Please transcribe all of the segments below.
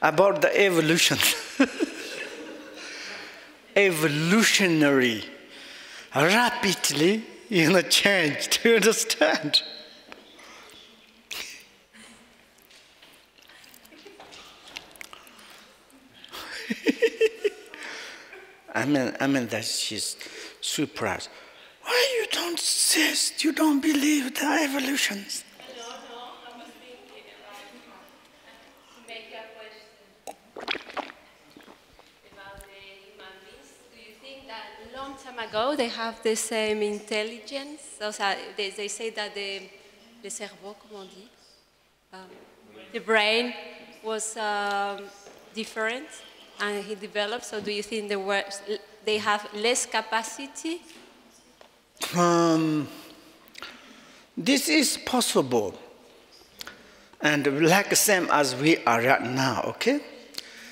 about the evolution. Evolutionary, rapidly, change. Do you understand? I mean that she's surprised. Why you don't insist? You don't believe the evolutions? No, I was thinking to make a question about the human beings. Do you think that a long time ago they have the same intelligence? O sea, they say that the cerveau, comment on dit? The brain was different and he developed. So do you think they have less capacity? This is possible, and like same as we are right now. Okay,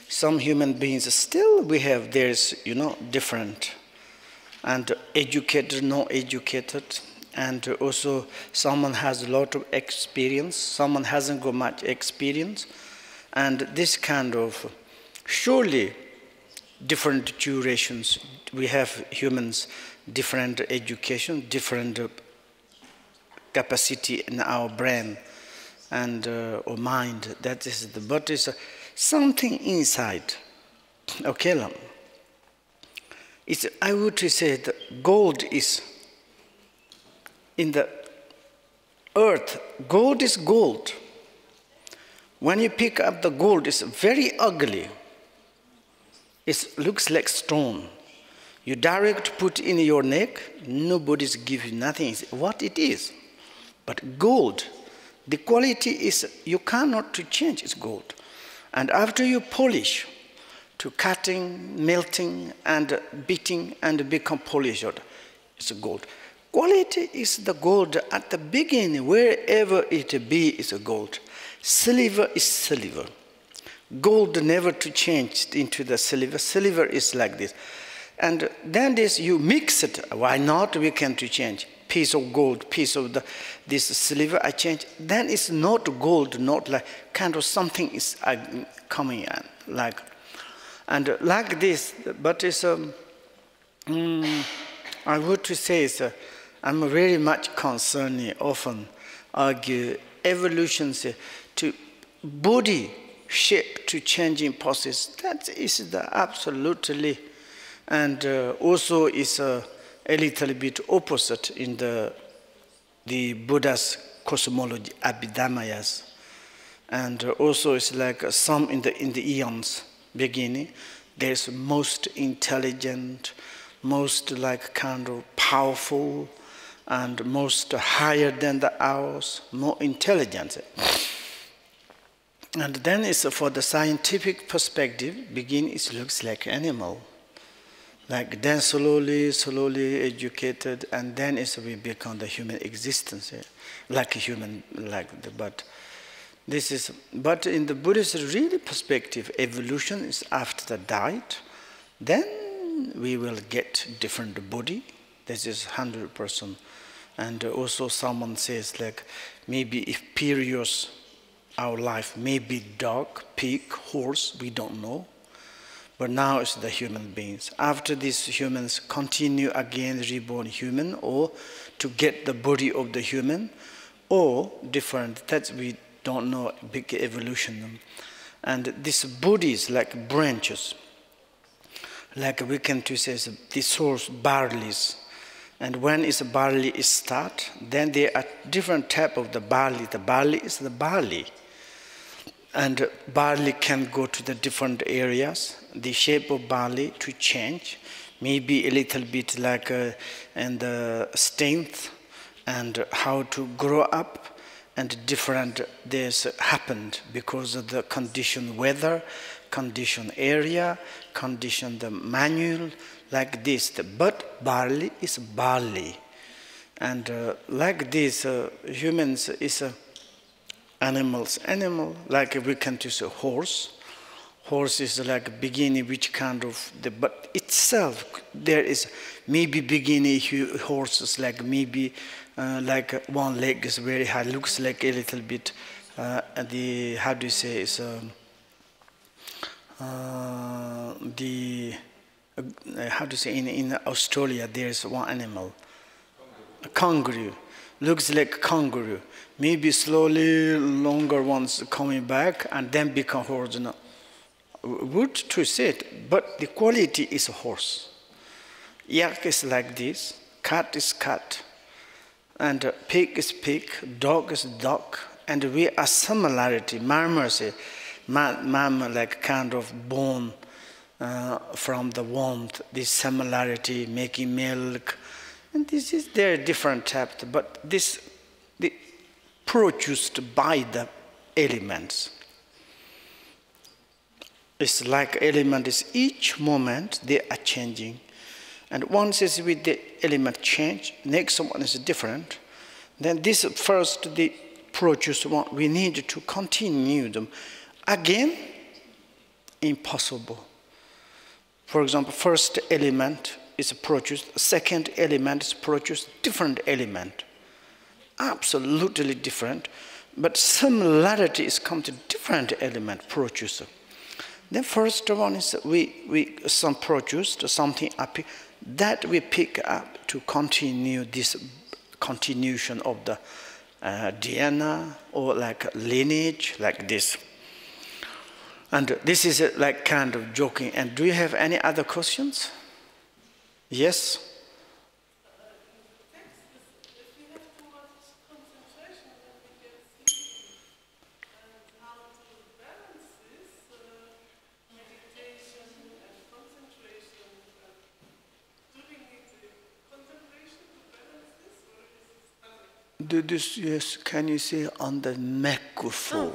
some human beings still we have there's different, and educated, not educated, and also someone has a lot of experience, someone hasn't got much experience, and this kind of surely different durations. We have humans. Different education, different capacity in our brain and or mind. That is but it's something inside. Okay, I would say that gold is in the earth. Gold is gold. When you pick up the gold, it's very ugly. It looks like stone. You direct put in your neck, nobody's give you nothing. It's what it is. But gold, the quality is, you cannot to change, it's gold. And after you polish, to cutting, melting, and beating, and become polished, it's gold. Quality is the gold at the beginning, wherever it be, is a gold. Silver is silver. Gold never to change into the silver. Silver is like this. And then you mix it. Why not? We can to change. Piece of gold, piece of this silver, I change. Then it's not gold, not like kind of something is coming in, like. And like this, but it's, I would to say, I'm very much concerned, often argue evolution to body shape to changing process. That is the absolutely. And also is a little bit opposite in the Buddha's cosmology, Abhidhammayas. And also it's like some in the eons beginning, there's most intelligent, most like kind of powerful, and most higher than the ours, more intelligent. And then it's for the scientific perspective, it looks like animal. Like then slowly educated, and then we become the human existence, like a human, but this is, but in the Buddhist really perspective, evolution is after the diet, then we will get different body. This is 100%. And also someone says like, maybe if periods, our life may be dog, pig, horse, we don't know. But now it's the human beings. After these humans continue again reborn human, or to get the body of the human, or different, that we don't know, big evolution. And these bodies like branches, like we can to say the source barleys. And when is barley is start, then there are different type of the barley. The barley is the barley. And barley can go to the different areas. The shape of barley to change, maybe a little bit like and the strength and how to grow up, and different this happened because of the condition weather, condition area, condition the manual, like this. But barley is barley, and like this humans is animals, like we can use a horse. Horse is like beginning which kind of but itself there is maybe beginning horses like maybe like one leg is very high, looks like a little bit how do you say is how to say, in Australia there's one animal, a kangaroo, looks like kangaroo. Maybe slowly longer ones coming back and then become horse. Wood to say it, but the quality is a horse. Yak is like this, cat is cat, and pig is pig, dog is dog, and we are similarity. Mama say, mama like kind of born from the warmth, this similarity, making milk, and this is their different types, but this the produced by the elements. It's like element is each moment they are changing, and once is with the element change, next one is different. Then this first the produced one we need to continue them again. Impossible. For example, first element is produced, second element is produced, different element, absolutely different, but similarity is come to different element producer. The first one is we some produced something up that we pick up to continue this continuation of the DNA or like lineage like this. And this is like kind of joking. And do you have any other questions? Yes? This, yes, can you say on the microphone?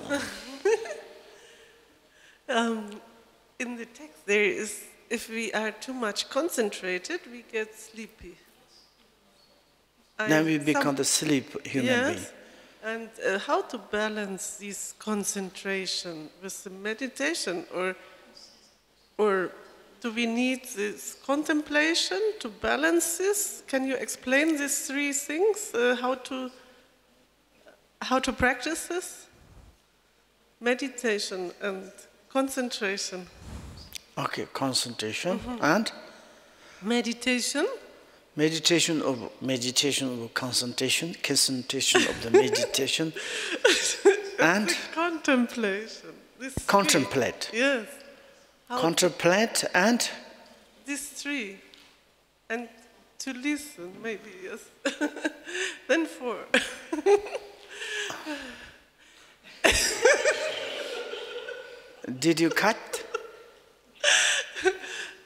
In the text there is, if we are too much concentrated, we get sleepy. Then we become the sleep human being. And how to balance this concentration with the meditation, or do we need this contemplation to balance this? Can you explain these three things? How to practice this? Meditation and concentration. Okay, concentration and meditation. Meditation of concentration, concentration of the meditation, and the contemplation. Contemplate. Yes. Contemplate and these three, and to listen, maybe yes. Then four. Did you cut?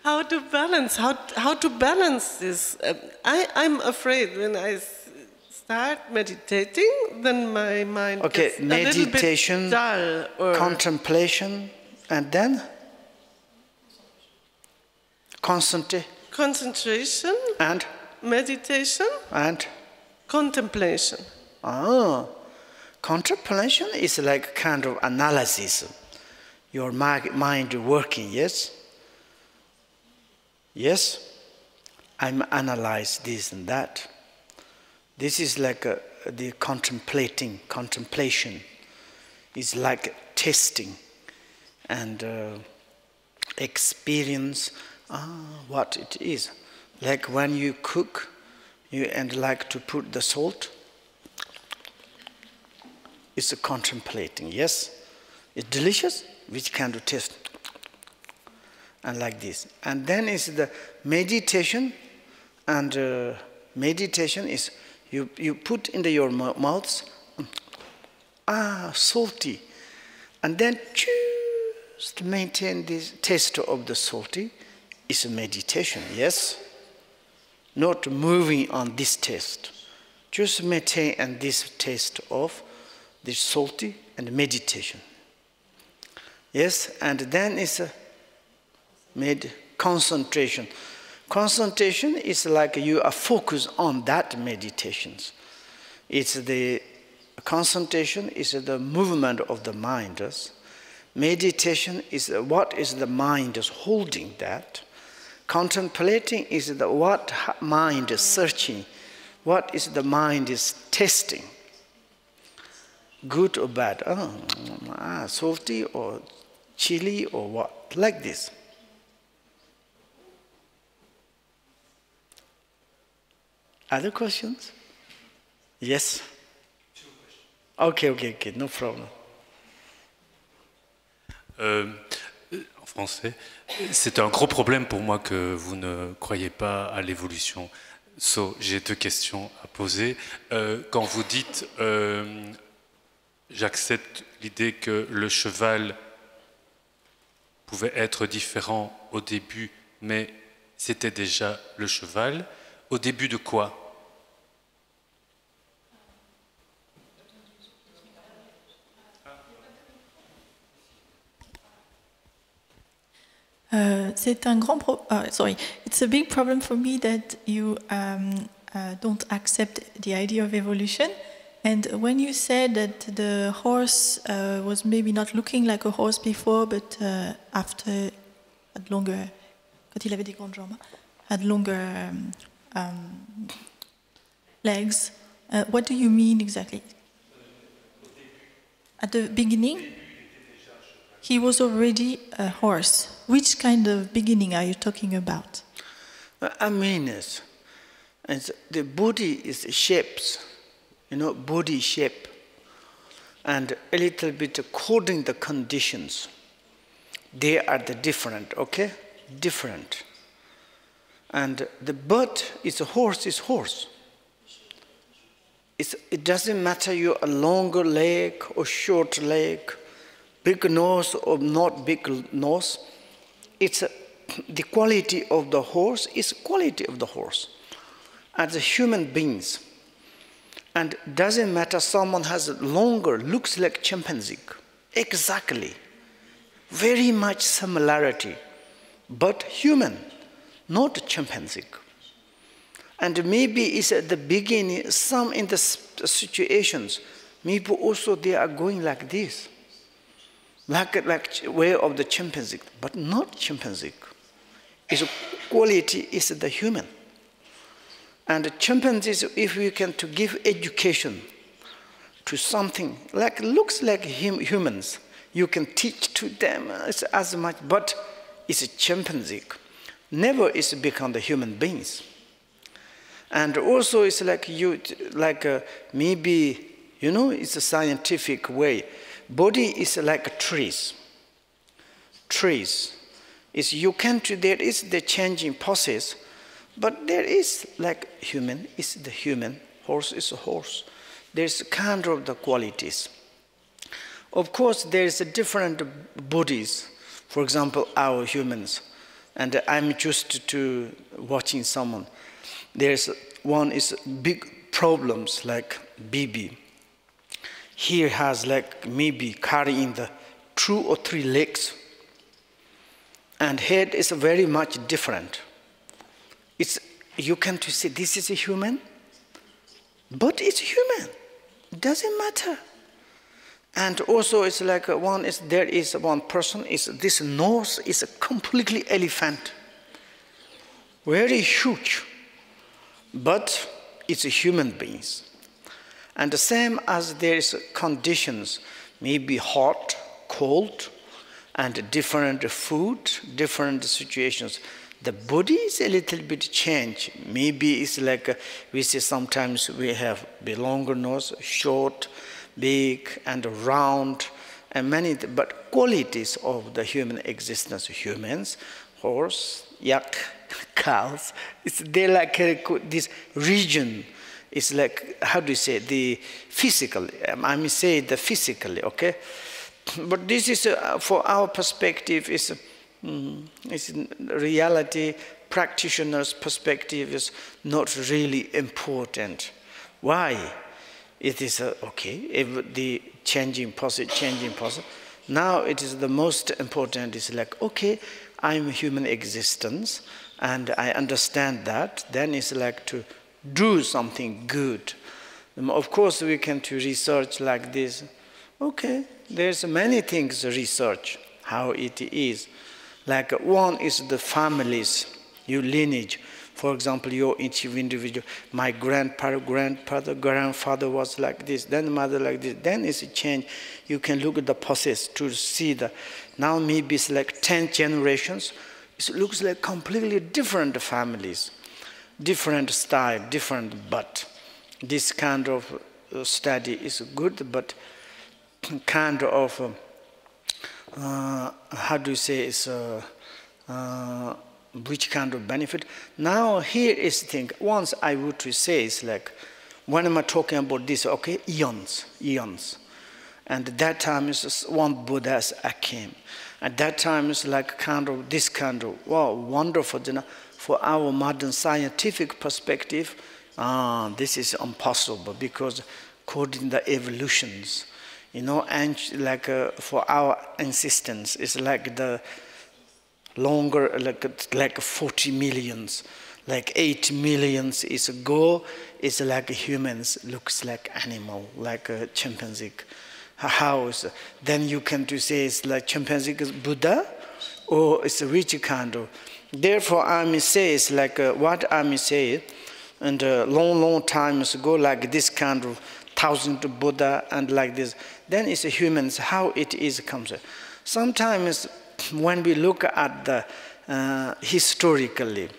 How to balance? How to balance this? I'm afraid when I start meditating, then my mind gets meditation, a little bit dull, or contemplation, and then concentration and meditation and contemplation. Contemplation is like kind of analysis. Your mind working, yes? Yes? I'm analyze this and that. This is like the contemplation is like testing and experience what it is. Like when you cook, and like to put the salt, it's a contemplating, yes? It's delicious, which kind of taste, and like this. And then is the meditation, and meditation is you put into your mouth, salty, and then just maintain this taste of the salty is a meditation, yes? Not moving on this taste, just maintain this taste of the salty and meditation. Yes, and then is concentration. Concentration is like you are focused on that meditations. It's the concentration is the movement of the mind. Meditation is what is the mind is holding that. Contemplating is the what mind is searching, what is the mind is testing. Good or bad, salty or chili or what. mouth, like this. Other questions? Yes? Okay, no problem. En français, c'est un gros problème pour moi que vous ne croyez pas à l'évolution. So, j'ai deux questions à poser. Quand vous dites j'accepte l'idée que le cheval pouvait être différent au début, mais c'était déjà le cheval, au début de quoi? C'est un grand sorry, it's a big problem for me that you don't accept the idea of evolution. And when you said that the horse was maybe not looking like a horse before, but after had longer, quand il avait des grandes jambes, had longer legs, what do you mean exactly? At the beginning? He was already a horse. Which kind of beginning are you talking about? I mean, the body is shapes, body shape, and a little bit according the conditions. They are the different, okay? Different. And the bird is a horse, is horse. It doesn't matter you're a longer leg or short leg, big nose or not big nose. It's the quality of the horse is quality of the horse. As a human beings, and doesn't matter someone has a longer, looks like chimpanzee, exactly, very much similarity, but human, not chimpanzee. And maybe it's at the beginning, some in the situations, maybe also they are going like this. Like way of the chimpanzee, but not chimpanzee. Its quality is the human. And the chimpanzees, if we can to give education to something like looks like humans, you can teach to them as much, but it's a chimpanzee. Never is become the human beings. And also it's like maybe, it's a scientific way. Body is like trees. Trees is there is the changing process, but there is like human is the human, horse is a horse. There's kind of the qualities. Of course, there is a different bodies. For example, our humans, and I'm just to watching someone. There's one is big problems like BB. He has like maybe carrying the 2 or 3 legs, and head is very much different. You can to say this is a human, but it's human. It doesn't matter. And also it's like there is one person is this nose is a completely elephant, very huge, but it's a human beings. And the same as there is conditions, maybe hot, cold, and different food, different situations. The body is a little bit changed. Maybe it's like we say sometimes we have a longer nose, short, big, and round, and many, but qualities of the human existence, humans, horse, yak, cows, they're like this region. It's like, how do you say, the physical, I mean say the physically, okay? But this is, for our perspective, it's reality, practitioner's perspective is not really important. Why? It is, okay, if the changing process. Now it is the most important, is like, okay, I'm human existence, and I understand that, then it's like to do something good. Of course, we can to research like this. Okay, there's many things to research, how it is. Like one is the families, your lineage. For example, your each individual, my grandfather was like this, then mother like this, then it's a change. You can look at the process to see that now maybe it's like 10 generations. It looks like completely different families, different style, different but. This kind of study is good, but kind of, how do you say, it's which kind of benefit. Now here is the thing, once I would to say, it's like, when am I talking about this, okay, eons. And that time is one Buddha came. At that time it's like kind of this kind of, wow, wonderful, you know, for our modern scientific perspective, this is impossible because according to the evolutions, you know, and like for our insistence, it's like the longer, like 40 millions, like 8 millions is ago, it's like humans, looks like animal, like a chimpanzee. How is it? Then you can to say it's like chimpanzee is Buddha, or it's a which kind of. Therefore, I may say it's like what I may say, and long times ago, like this kind of 1,000 Buddha and like this. Then it's humans, how it is comes. Sometimes when we look at the historically,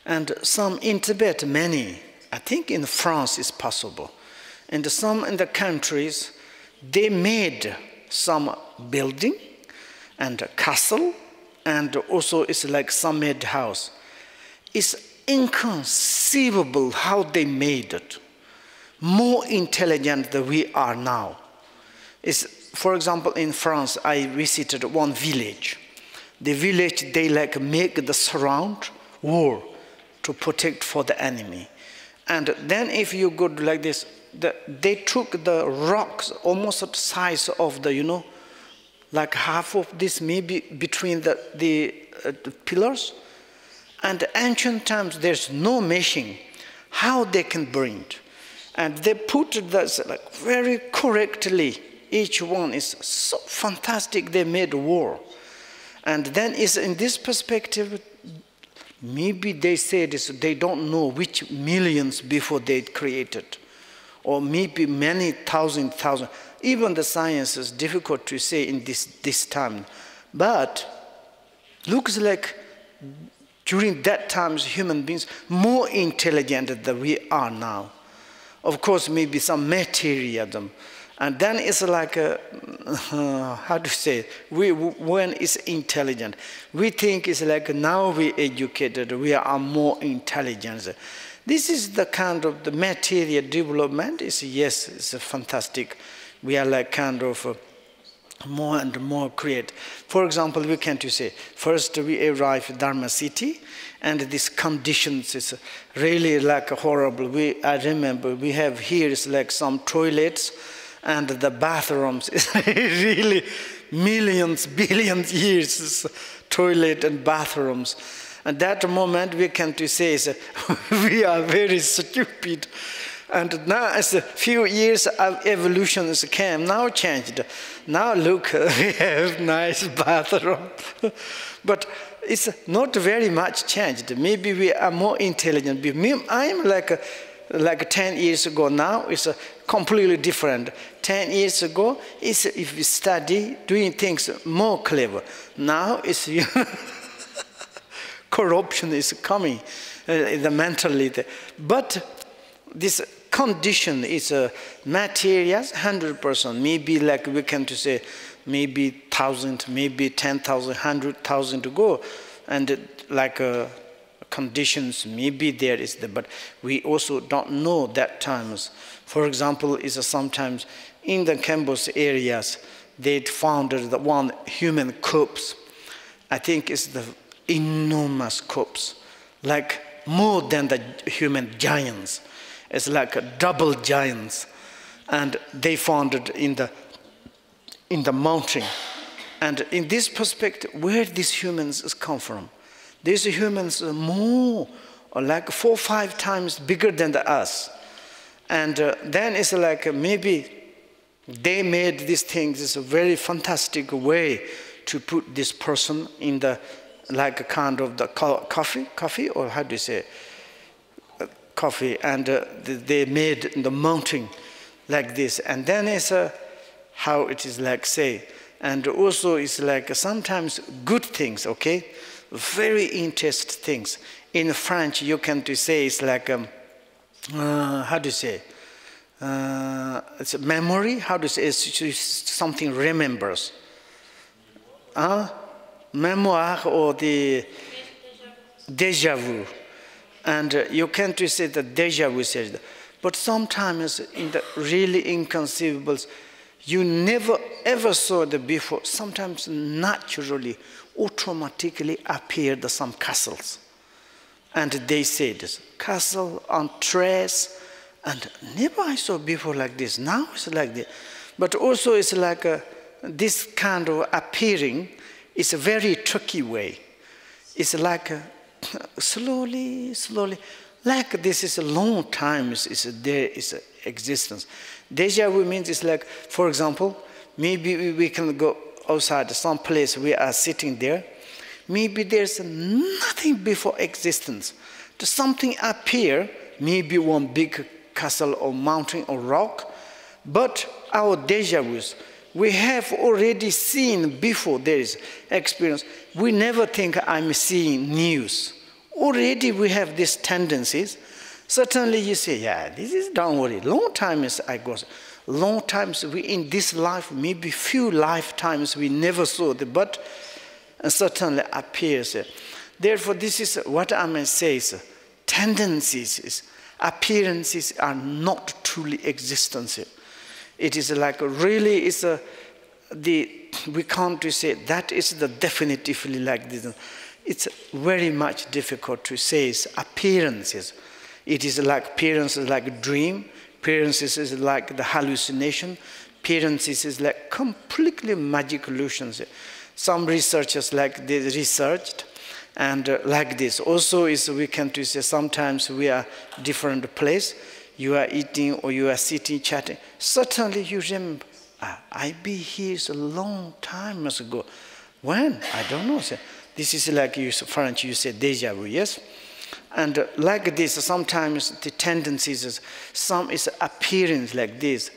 and some in Tibet, many, I think in France is possible, and some in the countries, they made some building and a castle, and also it's like some made house. It's inconceivable how they made it. More intelligent than we are now. It's, for example, in France, I visited one village. The village, they like make the surround wall to protect for the enemy. And then if you go like this, they took the rocks almost the size of the, you know, like half of this maybe between the pillars. And ancient times, there's no machine. How they can bring it? And they put this like very correctly. Each one is so fantastic. They made a wall. And then is in this perspective, maybe they say this, they don't know which millions before they created. Or maybe many thousand. Even the science is difficult to say in this time. But looks like during that time, human beings more intelligent than we are now. Of course, maybe some materialism. And then it's like, how to say, when it's intelligent, we think it's like now we educated, we are more intelligent. This is the kind of the material development. Is yes, it's fantastic. We are like kind of more and more create. For example, we can to say, first we arrive at Dharma City, and these conditions is really like horrible. I remember we have here is like some toilets, and the bathrooms is really millions, billions years toilet and bathrooms. At that moment, we can to say is, we are very stupid. And now, as a few years of evolution came, now changed. Now look, we have nice bathroom. But it's not very much changed. Maybe we are more intelligent. I'm like 10 years ago now, it's completely different. 10 years ago, it's, if we study, doing things more clever. Now it's corruption is coming, the mentality. But this condition is materials, 100%. Maybe like we can to say, maybe 1,000, maybe 10,000, 100,000 to go, and like conditions, maybe there is the, but we also don't know that times. For example, is sometimes in the Cambos areas, they found the one human corpse. I think it's the enormous corpse, like more than the human giants. It's like a double giants, and they found it in the mountain. And in this perspective, where these humans come from? These humans are more, or like 4 or 5 times bigger than us. And then it's like maybe they made these things. It's a very fantastic way to put this person in the like a kind of the coffee, or how do you say, coffee, and they made the mountain like this, and then it's how it is like say, and also it's like sometimes good things, okay, very interesting things. In French, you can to say it's like how do you say? It's a memory. How do you say? It's something remembers. Memoir or the déjà vu, and you can to say the déjà vu says. But sometimes in the really inconceivable, you never ever saw the before. Sometimes naturally, automatically appeared some castles. And they said, castle on trace, and never I saw before like this. Now it's like this. But also it's like this kind of appearing is a very tricky way. It's like slowly, like this is a long time, there is existence. Deja vu means it's like, for example, maybe we can go outside some place, we are sitting there. Maybe there's nothing before existence. Does something appear, maybe one big castle or mountain or rock, but our deja vus, we have already seen before there is experience. We never think I'm seeing news. Already we have these tendencies. Certainly you say, yeah, this is, don't worry. Long times I go, long times we in this life, maybe few lifetimes we never saw the, but certainly appears. Therefore, this is what I may say is tendencies, appearances are not truly existence. It is like really is we can't say that is the definitively like this. It's very much difficult to say is appearances. It is like appearances like a dream, appearances is like the hallucination, appearances is like completely magic illusions. Some researchers like they researched and like this. Also is we can to say sometimes we are different place. You are eating or you are sitting chatting. Certainly you remember, I be here a long time ago. When? I don't know. This is like you French, you say déjà vu, yes? And like this, sometimes the tendencies is, some is appearance like this.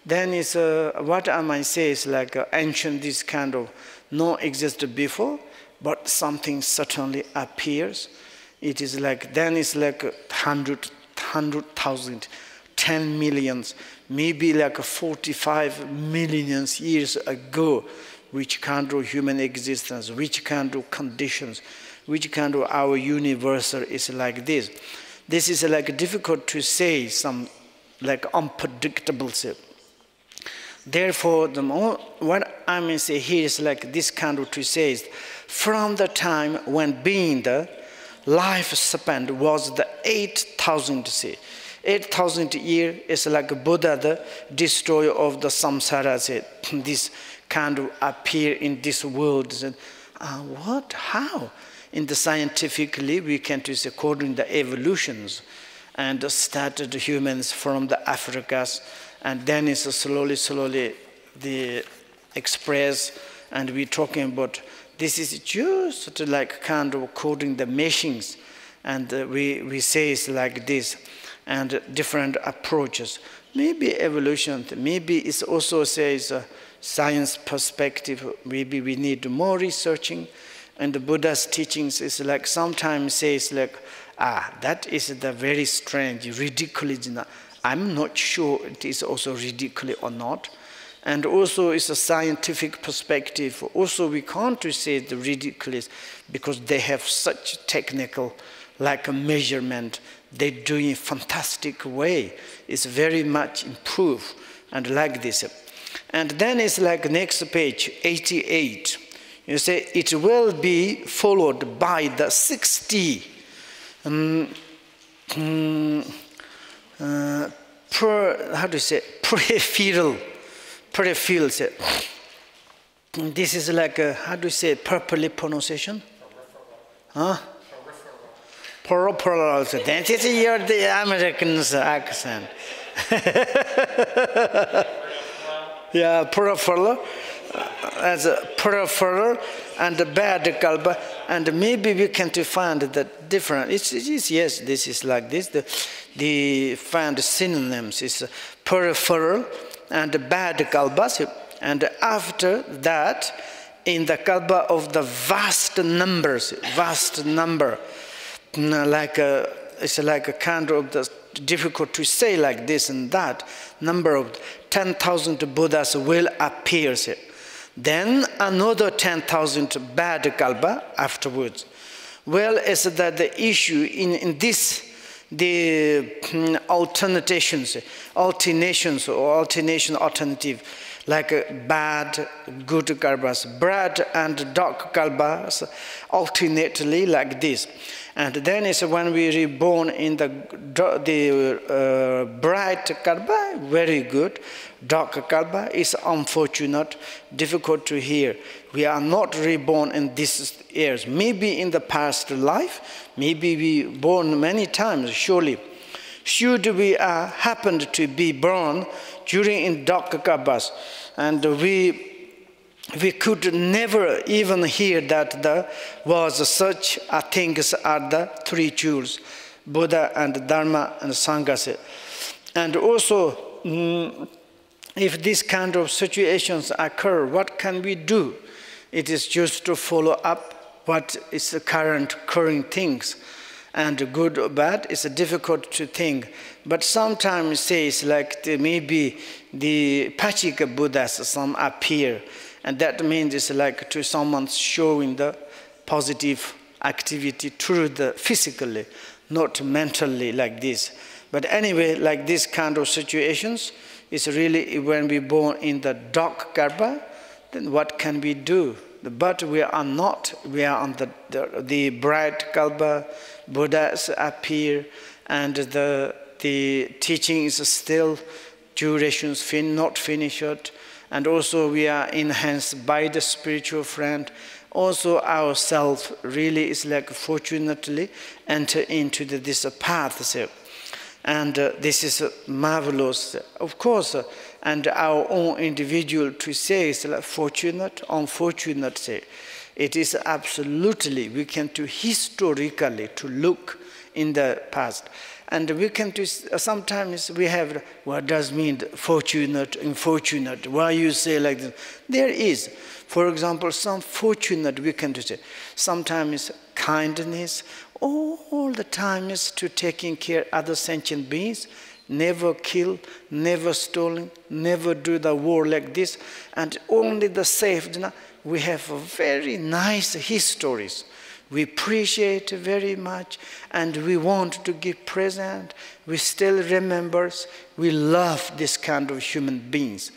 Then is what I might say is like ancient, this kind of no existed before, but something certainly appears. It is like, then it's like 100,000, 10 millions, maybe like 45 million years ago, which kind of human existence, which kind of conditions, which kind of our universal is like this. This is like difficult to say, some like unpredictable. Therefore, what I may say here is like this kind of to say is, from the time when being the lifespan was the 8,000 say. 8,000 years is like Buddha, the destroyer of the samsara, said, this kind of appear in this world. Said, what? How? In the scientifically, we can say according to the evolutions, and started humans from the Africas, and then it's slowly the express, and we're talking about this is just like kind of according the machines, and we say it's like this, and different approaches. Maybe evolution, maybe it also says science perspective, maybe we need more researching, and the Buddha's teachings is like sometimes says like, that is the very strange, ridiculous. I'm not sure it is also ridiculous or not. And also it's a scientific perspective. Also we can't say the ridiculous because they have such technical like a measurement. They do in a fantastic way. It's very much improved and like this. And then it's like next page, 88. You say it will be followed by the 60 how do you say, peripheral. This is like a, how do you say, properly pronunciation? Huh? Peripheral. That is your the American's accent. Yeah, peripheral. as a peripheral and a bad kalpa, and maybe we can to find that different. It's yes, this is like this. The find synonyms is peripheral and bad kalpas, and after that, in the kalpa of the vast number, like it's like a kind of the difficult to say like this and that, number of 10,000 Buddhas will appear. Then another 10,000 bad kalpa afterwards. Well, is that the issue in this, the alternation, alternative, like bad, good kalpas, bad and dark kalpas, alternately like this. And then is when we reborn in the bright kalpa, very good. Dark kalpa is unfortunate, difficult to hear. We are not reborn in these years. Maybe in the past life, maybe we born many times, surely. Should we happen to be born during in dark kalpas, and we could never even hear that there was such a thing as the three jewels, Buddha and Dharma and Sangha. And also, if these kind of situations occur, what can we do? It is just to follow up what is the current occurring things. And good or bad is difficult to think. But sometimes says like maybe the Pachika Buddhas, some appear. And that means it's like to someone showing the positive activity through the physically, not mentally like this. But anyway, like this kind of situations, is really when we born in the dark kalpa, then what can we do? But we are not. We are on the bright kalpa. Buddhas appear, and the teaching is still durations not finished. And also we are enhanced by the spiritual friend. Also ourselves really is like fortunately enter into this path. And this is marvelous, of course. And our own individual to say is like fortunate, unfortunate. It is absolutely, we can to historically to look in the past. And we can to, sometimes we have, what does mean fortunate, unfortunate? Why you say like this? There is, for example, some fortunate we can to say. Sometimes kindness, all the time is to taking care of other sentient beings, never kill, never stolen, never do the war like this, and only the saved. We have very nice histories. We appreciate very much, and we want to give present. We still remember, we love this kind of human beings.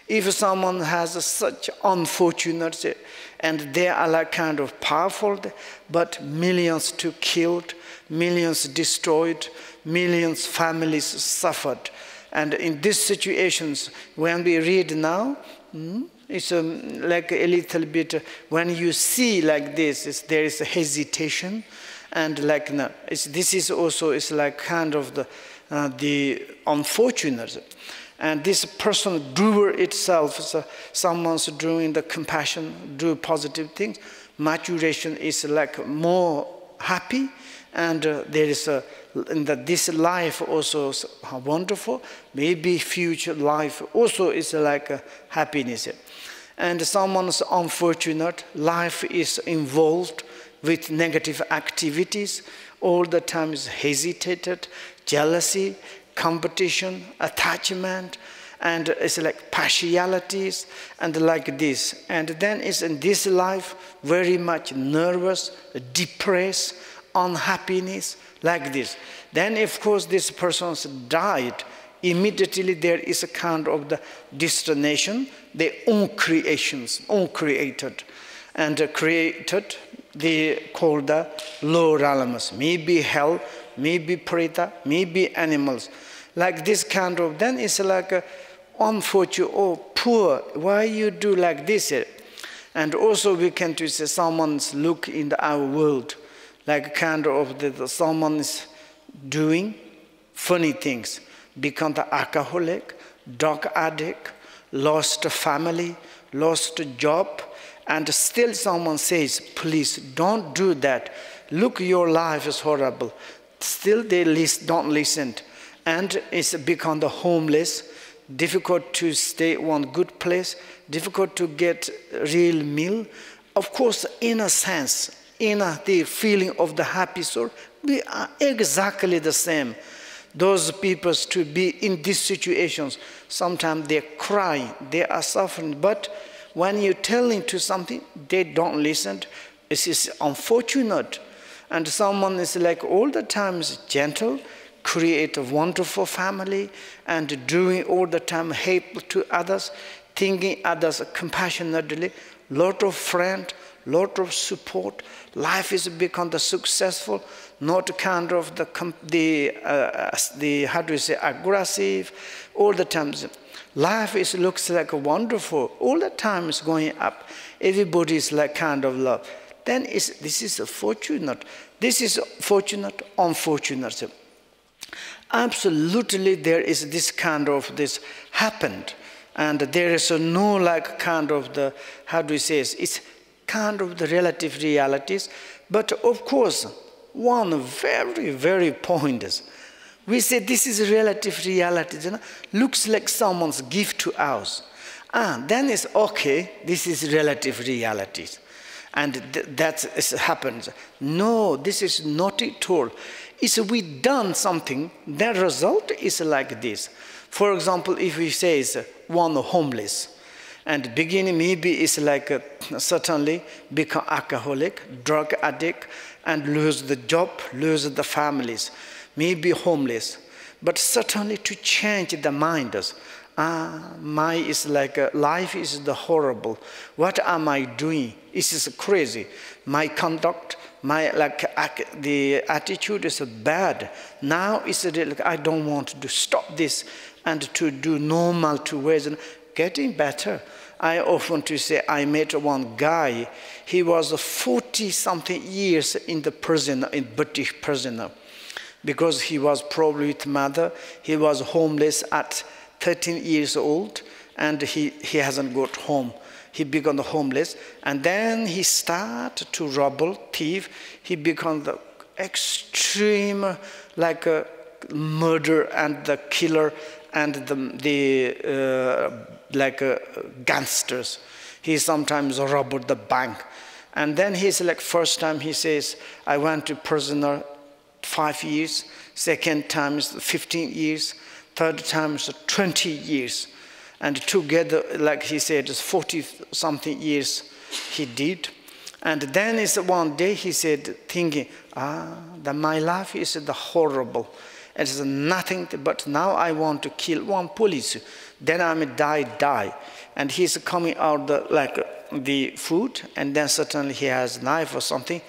If someone has such unfortunate, and they are like kind of powerful, but millions to killed, millions destroyed, millions families suffered. And in these situations, when we read now, it's like a little bit, when you see like this, there is a hesitation, and like no, this is also is like kind of the unfortunate. And this person doer itself, so someone's doing the compassion, do positive things, maturation is like more happy, and there is this life also is wonderful, maybe future life also is like happiness. And someone's unfortunate, life is involved with negative activities, all the time is hesitated, jealousy, competition, attachment, and it's like partialities, and like this. And then is in this life very much nervous, depressed, unhappiness, like this. Then of course this person's died, immediately there is a kind of the destination, their own creations, own created, and created, they call the lower realms, maybe hell, maybe preta, maybe animals. Like this kind of, then it's like unfortunate, oh poor, why you do like this? And also we can to say someone's look in our world, like kind of someone is doing funny things, become the alcoholic, drug addict, lost family, lost a job, and still someone says, please don't do that. Look, your life is horrible. Still they don't listen. And it's become the homeless, difficult to stay one good place, difficult to get real meal. Of course, in a sense, the feeling of the happy soul, we are exactly the same. Those people to be in these situations, sometimes they cry, they are suffering, but when you tell them to something, they don't listen. It is unfortunate. And someone is like all the time is gentle, create a wonderful family, and doing all the time help to others, thinking others compassionately, lot of friends, lot of support. Life is become the successful, not kind of the how do you say, aggressive. All the times, life is looks like wonderful. All the time is going up. Everybody is like kind of love. Then this is fortunate. This is fortunate, unfortunate. Absolutely, there is this kind of this happened, and there is no like kind of the how do you say it's kind of the relative realities. But of course, one very, very point is, we say this is relative reality, you know? Looks like someone's gift to us. Then it's okay, this is relative realities. And that happens. No, this is not at all. It's we done something, the result is like this. For example, if we say one homeless, and beginning maybe it's like certainly become alcoholic, drug addict, and lose the job, lose the families, maybe homeless. But certainly to change the mind, my is like life is the horrible. What am I doing? This is crazy. My conduct, my the attitude is bad. Now it's like I don't want to stop this and to do normal to ways and getting better. I often to say I met one guy. He was 40-something years in the prison, in British prisoner, because he was probably with mother. He was homeless at 13 years old, and he hasn't got home. He became homeless, and then he started to rob, thief. He became the extreme, like a murder and the killer and like gangsters. He sometimes robbed the bank, and then he's like first time he says, I went to prisoner 5 years. Second time is 15 years. Third time is 20 years. And together, like he said, 40-something years he did. And then is one day he said, thinking, that my life is the horrible. It's nothing, but now I want to kill one police. Then I may die. And he's coming out the food, and then suddenly he has a knife or something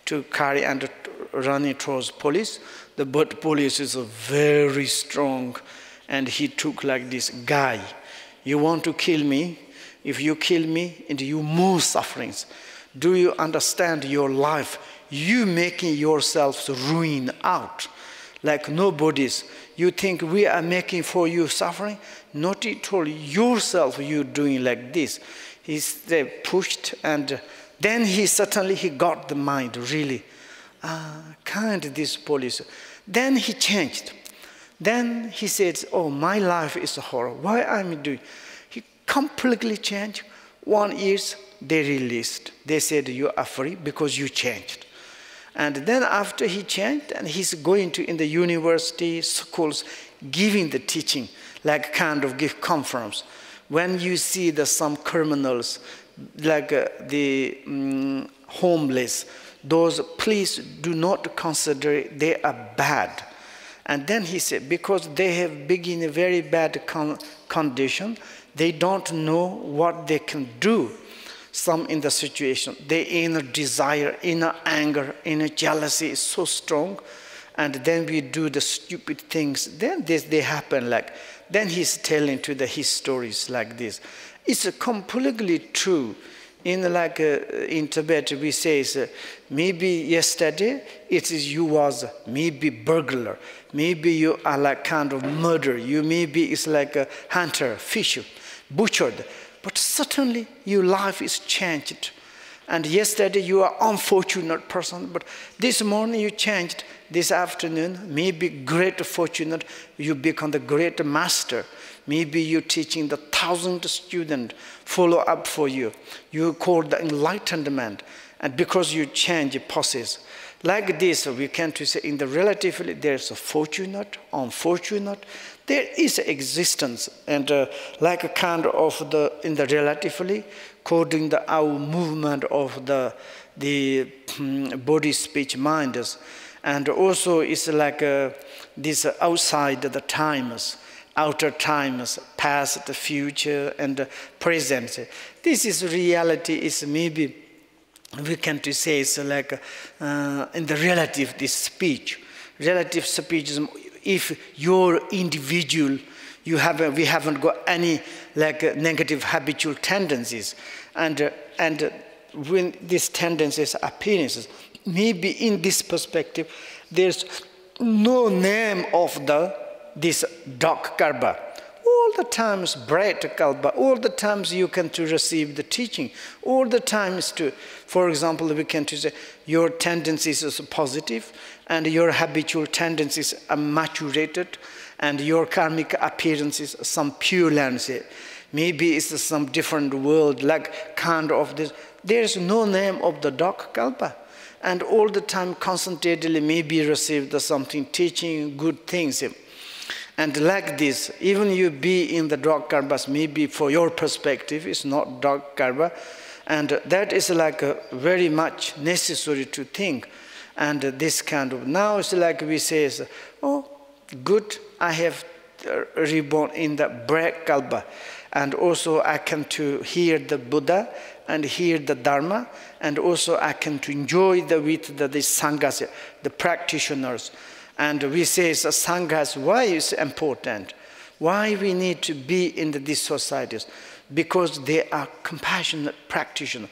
to carry and running towards police. The police is very strong, and he took like this guy. You want to kill me? If you kill me, and you more sufferings. Do you understand your life? You making yourselves ruin out, like nobody's. You think we are making for you suffering? Not at all. Yourself you doing like this. They pushed, and then he got the mind really. Kind of this police. Then he changed. Then he said, oh, my life is a horror. Why am I doing? He completely changed. 1 year, they released. They said, you are free because you changed. And then after he changed, and he's going to in the university, schools, giving the teaching, like kind of give conference. When you see some criminals, like the homeless, those, please do not consider they are bad. And then he said, because they have been in a very bad condition, they don't know what they can do. Some in the situation, their inner desire, inner anger, inner jealousy is so strong, and then we do the stupid things. Then they happen like. Then he's telling to his stories like this. It's completely true. In Tibet we say, maybe yesterday you was maybe burglar, maybe you are like kind of murderer, you maybe it's like a hunter, fisher, butchered. But certainly your life is changed. And yesterday you are unfortunate person, but this morning you changed. This afternoon, maybe great fortunate, you become the great master. Maybe you're teaching the 1,000 students, follow up for you. You call the enlightenment. And because you change the process. Like this, we can to say in the relatively, there's a fortunate, unfortunate. There is existence. And like a kind of in the relatively, according to our movement of the body, speech, minds. And also it's like this outside the times, outer times, past, the future, and the present. This is reality, is maybe, we can to say it's like in the relative, this speech. Relative speech is if you're individual, we haven't got any like negative habitual tendencies. And when these tendencies appearances, maybe in this perspective, there's no name of this dark karma. All the times bright karma, all the times you can to receive the teaching, all the times to, for example, we can to say your tendencies is positive and your habitual tendencies are maturated and your karmic appearances some pure lands. Maybe it's some different world, like kind of this. There's no name of the dark kalpa. And all the time concentratedly maybe received something, teaching good things. And like this, even you be in the dark karmas, maybe for your perspective, it's not dark karma. And that is like very much necessary to think. And this kind of, now it's like we say, oh, good, I have reborn in the bright kalpa. And also I can to hear the Buddha and hear the Dharma, and also I can to enjoy with the sanghas, the practitioners. And we say sanghas, why is important? Why we need to be in these societies? Because they are compassionate practitioners.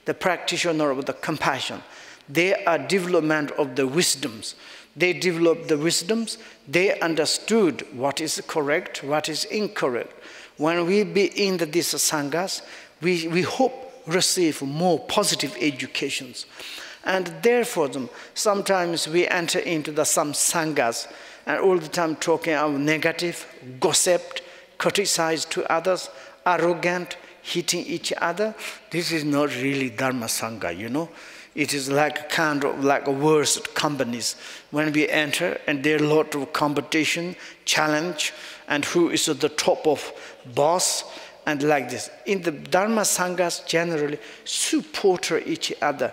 The practitioner of the compassion. They are development of the wisdoms. They developed the wisdoms. They understood what is correct, what is incorrect. When we be in these sanghas, we hope receive more positive educations. And therefore, sometimes we enter into some sanghas and all the time talking of negative, gossip, criticize to others, arrogant, hitting each other. This is not really Dharma Sangha, you know. It is like kind of like worst companies. When we enter and there are a lot of competition, challenge, and who is at the top of boss, and like this. In the Dharma Sanghas generally support each other.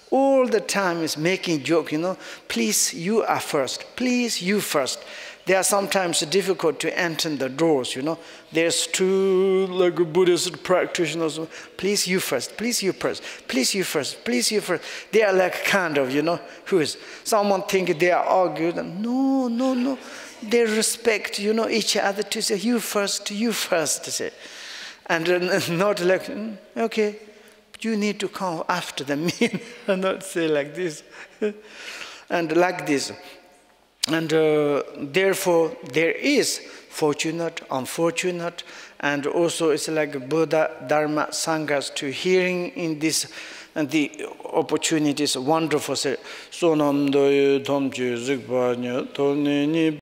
All the time is making joke, you know, please you are first, please you first. They are sometimes difficult to enter the doors, you know. There's two like Buddhist practitioners, please you first, please you first, please you first, please you first. They are like kind of, you know, who is, someone think they are arguing, no, no, no. They respect, you know, each other to say, you first, to say. And not like, okay, you need to come after them, and not say like this. And like this. And therefore, there is fortunate, unfortunate, and also it's like Buddha, Dharma, Sanghas to hearing in this, and the opportunities wonderful. Sonam doye tomchi zikpa nya